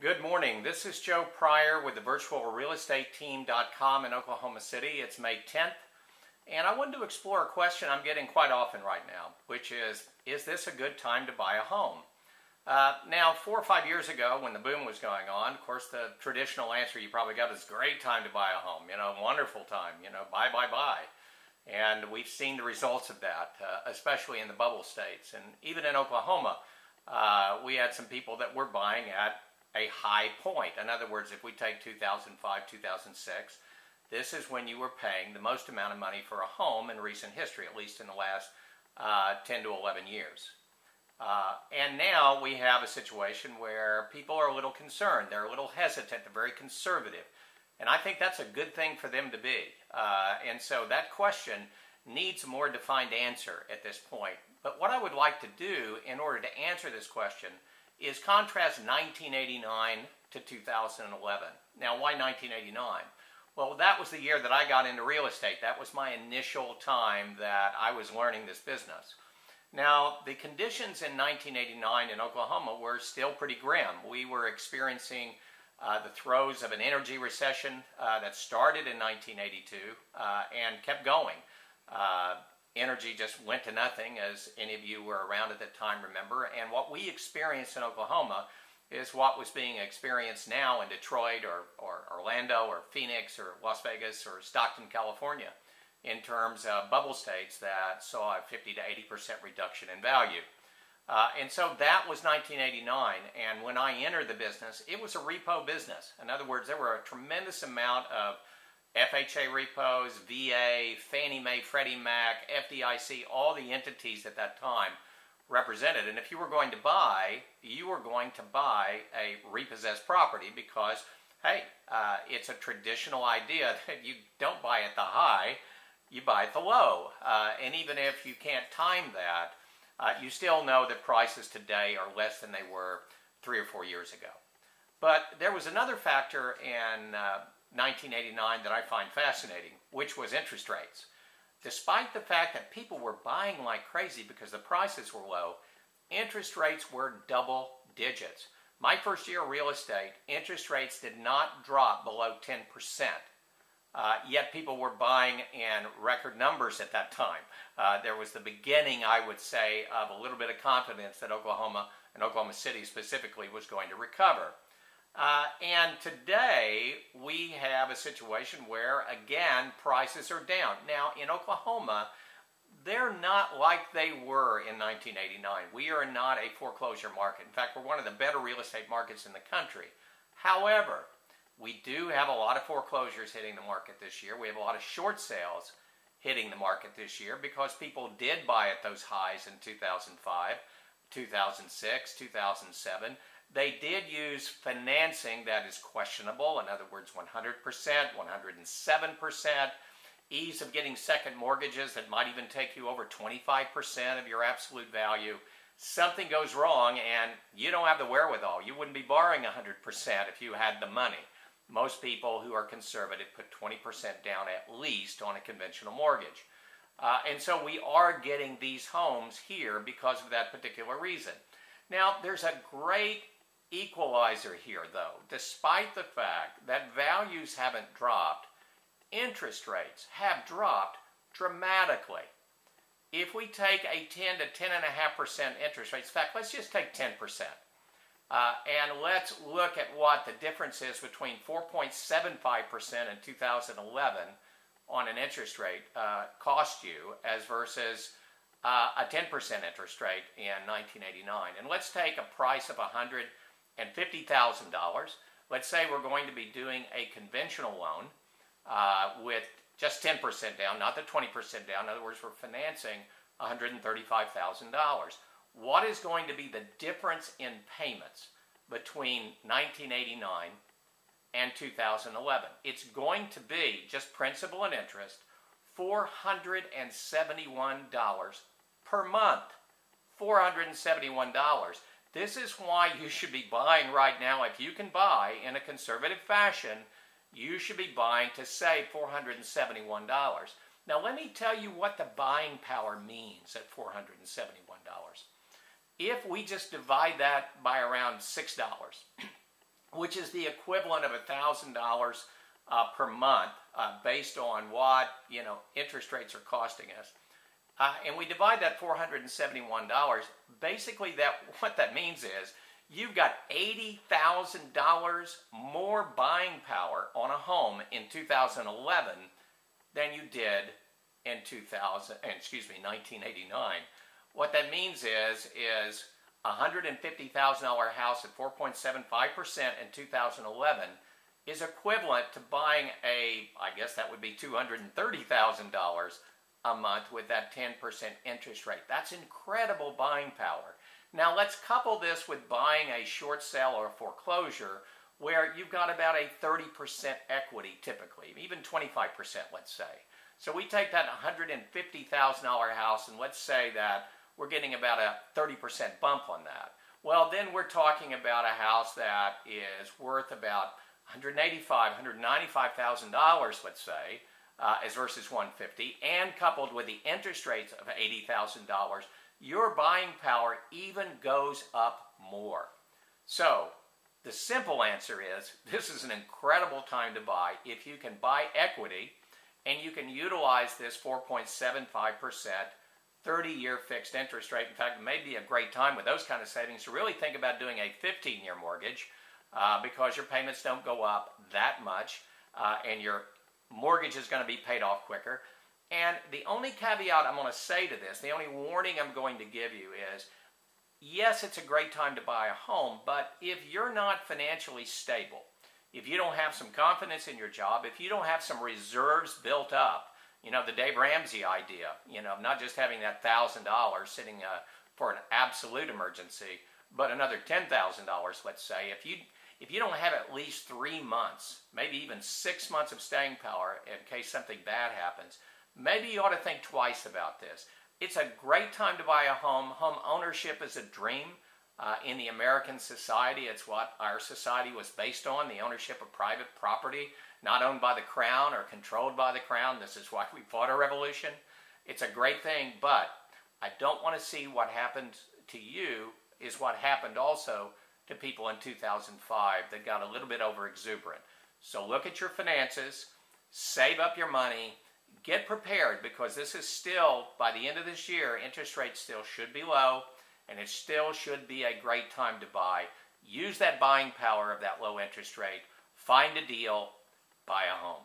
Good morning. This is Joe Pryor with the virtualrealestateteam.com in Oklahoma City. It's May 10th, and I wanted to explore a question I'm getting quite often right now, which is this a good time to buy a home? Now, 4 or 5 years ago when the boom was going on, of course, the traditional answer you probably got is great time to buy a home, wonderful time, buy, buy, buy. And we've seen the results of that, especially in the bubble states. And even in Oklahoma, we had some people that were buying at a high point. In other words, if we take 2005, 2006, this is when you were paying the most amount of money for a home in recent history, at least in the last 10 to 11 years. And now we have a situation where people are a little concerned. They're a little hesitant. They're very conservative. And I think that's a good thing for them to be. And so that question needs a more defined answer at this point. But what I would like to do in order to answer this question is contrast 1989 to 2011. Now, why 1989? Well, that was the year that I got into real estate. That was my initial time that I was learning this business. Now, the conditions in 1989 in Oklahoma were still pretty grim. We were experiencing the throes of an energy recession that started in 1982 and kept going. Energy just went to nothing, as any of you were around at that time remember. And what we experienced in Oklahoma is what was being experienced now in Detroit or Orlando or Phoenix or Las Vegas or Stockton, California, in terms of bubble states that saw a 50 to 80% reduction in value. And so that was 1989, and when I entered the business, it was a repo business. In other words, there were a tremendous amount of FHA repos, VA, Fannie Mae, Freddie Mac, FDIC, all the entities at that time represented. And if you were going to buy, you were going to buy a repossessed property because, hey, it's a traditional idea that you don't buy at the high, you buy at the low. And even if you can't time that, you still know that prices today are less than they were 3 or 4 years ago. But there was another factor in 1989 that I find fascinating, which was interest rates. Despite the fact that people were buying like crazy because the prices were low, interest rates were double digits. My first year of real estate, interest rates did not drop below 10%. Yet people were buying in record numbers at that time. There was the beginning, I would say, of a little bit of confidence that Oklahoma, and Oklahoma City specifically, was going to recover. And today we have a situation where, again, prices are down. Now, in Oklahoma, they're not like they were in 1989. We are not a foreclosure market. In fact, we're one of the better real estate markets in the country. However, we do have a lot of foreclosures hitting the market this year. We have a lot of short sales hitting the market this year because people did buy at those highs in 2005, 2006, 2007. They did use financing that is questionable, in other words, 100%, 107%, ease of getting second mortgages that might even take you over 25% of your absolute value. Something goes wrong and you don't have the wherewithal. You wouldn't be borrowing 100% if you had the money. Most people who are conservative put 20% down at least on a conventional mortgage. And so we are getting these homes here because of that particular reason. Now, there's a great equalizer here, though. Despite the fact that values haven't dropped, interest rates have dropped dramatically. If we take a 10 to 10.5% interest rates, in fact, let's just take 10%. And let's look at what the difference is between 4.75% in 2011 on an interest rate cost you as versus a 10% interest rate in 1989. And let's take a price of $150,000. Let's say we're going to be doing a conventional loan with just 10% down, not the 20% down. In other words, we're financing $135,000. What is going to be the difference in payments between 1989 and 2011? It's going to be, just principal and interest, $471 per month. $471. This is why you should be buying right now. If you can buy in a conservative fashion, you should be buying to save $471. Now let me tell you what the buying power means at $471. If we just divide that by around $6, which is the equivalent of $1,000 per month based on what interest rates are costing us. And we divide that $471. Basically, what that means is you've got $80,000 more buying power on a home in 2011 than you did in 1989. What that means is a $150,000 house at 4.75% in 2011 is equivalent to buying I guess that would be $230,000 a month with that 10% interest rate. That's incredible buying power. Now let's couple this with buying a short sale or a foreclosure where you've got about a 30% equity typically, even 25% let's say. So we take that $150,000 house and let's say that we're getting about a 30% bump on that. Well, then we're talking about a house that is worth about $195,000, $195,000 let's say, as versus $150,000, and coupled with the interest rates of $80,000, your buying power even goes up more. So the simple answer is this is an incredible time to buy if you can buy equity and you can utilize this 4.75% 30-year fixed interest rate. In fact, it may be a great time with those kind of savings to really think about doing a 15-year mortgage because your payments don't go up that much and your mortgage is going to be paid off quicker. And the only caveat I'm going to say to this, the only warning I'm going to give you is, yes, it's a great time to buy a home, but if you're not financially stable, if you don't have some confidence in your job, if you don't have some reserves built up, the Dave Ramsey idea, not just having that $1,000 sitting for an absolute emergency, but another $10,000, let's say, if you don't have at least 3 months, maybe even 6 months of staying power in case something bad happens, maybe you ought to think twice about this. It's a great time to buy a home. Home ownership is a dream in the American society. It's what our society was based on, the ownership of private property, not owned by the crown or controlled by the crown. This is why we fought a revolution. It's a great thing, but I don't want to see what happened to you is what happened also to people in 2005 that got a little bit over exuberant. So look at your finances, save up your money, get prepared because this is still, by the end of this year, interest rates still should be low and it still should be a great time to buy. Use that buying power of that low interest rate, find a deal, buy a home.